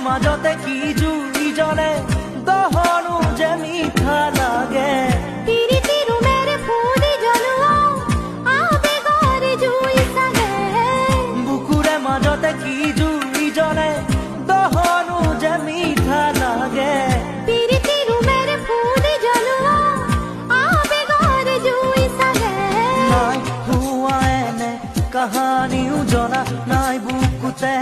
মাজতে কি জুই জ্বলে দহনো যে মিঠা লাগে বুকুরে মাজতে কি জুই জ্বলে দহনো যে মিঠা লাগে নাই হুয়া এনে কাহানিও জনা নাই বুকুতে